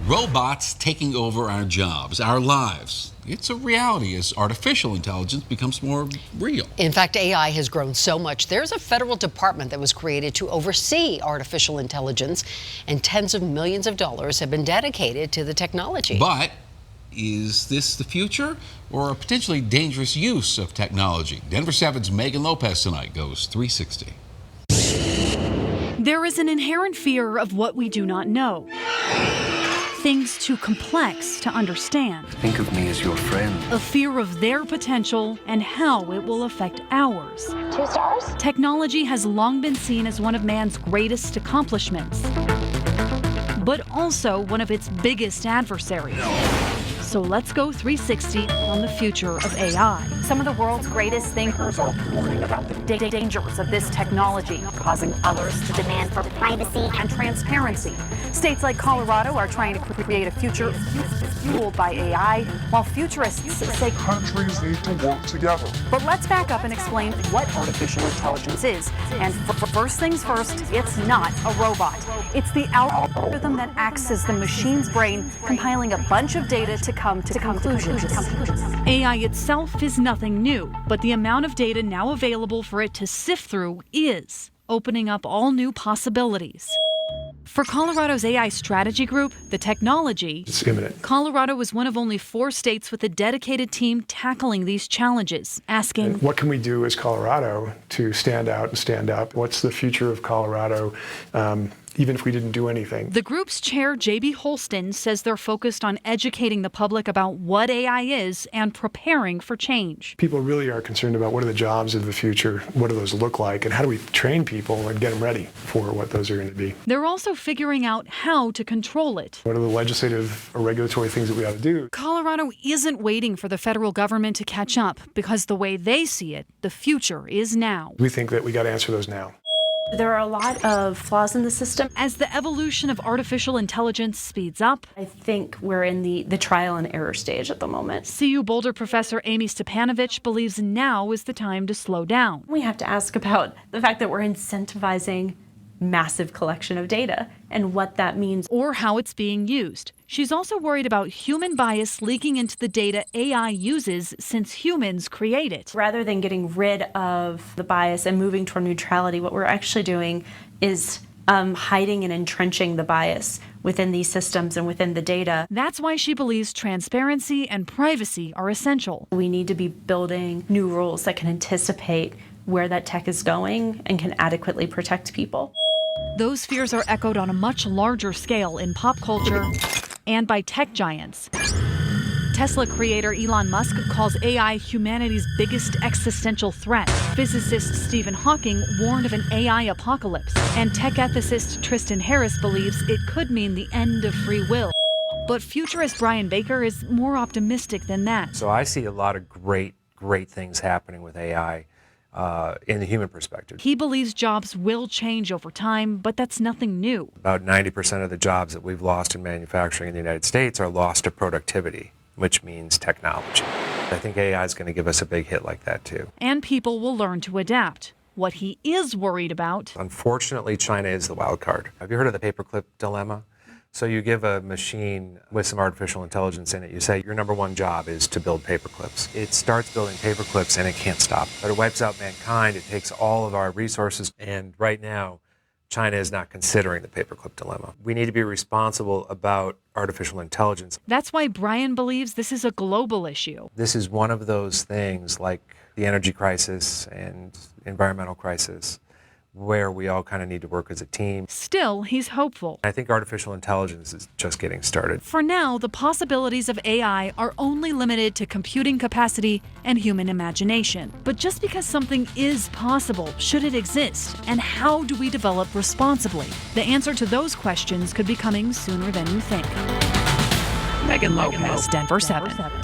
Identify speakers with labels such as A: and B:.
A: Robots taking over our jobs, our lives. It's a reality as artificial intelligence becomes more real.
B: In fact, AI has grown so much. There's a federal department that was created to oversee artificial intelligence, and tens of millions of dollars have been dedicated to the technology.
A: But is this the future or a potentially dangerous use of technology? Denver 7's Megan Lopez tonight goes 360.
C: There is an inherent fear of what we do not know. Things too complex to understand.
D: Think of me as your friend.
C: A fear of their potential and how it will affect ours.
E: 2 stars?
C: Technology has long been seen as one of man's greatest accomplishments, but also one of its biggest adversaries. So let's go 360 on the future of AI. Some of the world's greatest thinkers are warning about the dangers of this technology, causing others to demand for privacy and transparency. States like Colorado are trying to create a future fueled by AI, while futurists say
F: countries need to work together.
C: But let's back up and explain what artificial intelligence is. And first things first, it's not a robot. It's the algorithm that acts as the machine's brain, compiling a bunch of data to come to conclusions. AI itself is nothing new, but the amount of data now available for it to sift through is opening up all new possibilities. For Colorado's AI strategy group, the technology,
F: It's imminent.
C: Colorado was one of only 4 states with a dedicated team tackling these challenges, asking,
F: What can we do as Colorado to stand out and stand up? What's the future of Colorado, even if we didn't do anything?
C: The group's chair, J.B. Holston, says they're focused on educating the public about what AI is and preparing for change.
F: People really are concerned about what are the jobs of the future, what do those look like, and how do we train people and get them ready for what those are going to be.
C: They're also figuring out how to control it.
F: What are the legislative or regulatory things that we ought to do?
C: Colorado isn't waiting for the federal government to catch up because the way they see it, the future is now.
F: We think that we got to answer those now.
G: There are a lot of flaws in the system.
C: As the evolution of artificial intelligence speeds up,
G: I think we're in the trial and error stage at the moment.
C: CU Boulder professor Amy Stepanovich believes now is the time to slow down.
G: We have to ask about the fact that we're incentivizing massive collection of data and what that means.
C: Or how it's being used. She's also worried about human bias leaking into the data AI uses since humans create it.
G: Rather than getting rid of the bias and moving toward neutrality, what we're actually doing is hiding and entrenching the bias within these systems and within the data.
C: That's why she believes transparency and privacy are essential.
G: We need to be building new rules that can anticipate where that tech is going and can adequately protect people.
C: Those fears are echoed on a much larger scale in pop culture and by tech giants. Tesla creator Elon Musk calls AI humanity's biggest existential threat. Physicist Stephen Hawking warned of an AI apocalypse. And tech ethicist Tristan Harris believes it could mean the end of free will. But futurist Brian Baker is more optimistic than that.
H: So I see a lot of great things happening with AI. In the human perspective.
C: He believes jobs will change over time, but that's nothing new.
H: About 90% of the jobs that we've lost in manufacturing in the United States are lost to productivity, which means technology. I think AI is going to give us a big hit like that too.
C: And people will learn to adapt. What he is worried about,
H: unfortunately, China is the wild card. Have you heard of the paperclip dilemma? So you give a machine with some artificial intelligence in it, you say your number one job is to build paperclips. It starts building paperclips and it can't stop. But it wipes out mankind, it takes all of our resources, and right now, China is not considering the paperclip dilemma. We need to be responsible about artificial intelligence.
C: That's why Brian believes this is a global issue.
H: This is one of those things like the energy crisis and environmental crisis, where we all kind of need to work as a team.
C: Still, he's hopeful.
H: I think artificial intelligence is just getting started.
C: For now, the possibilities of AI are only limited to computing capacity and human imagination. But just because something is possible, should it exist? And how do we develop responsibly? The answer to those questions could be coming sooner than you think.
B: Megan Lopez,
C: Denver 7.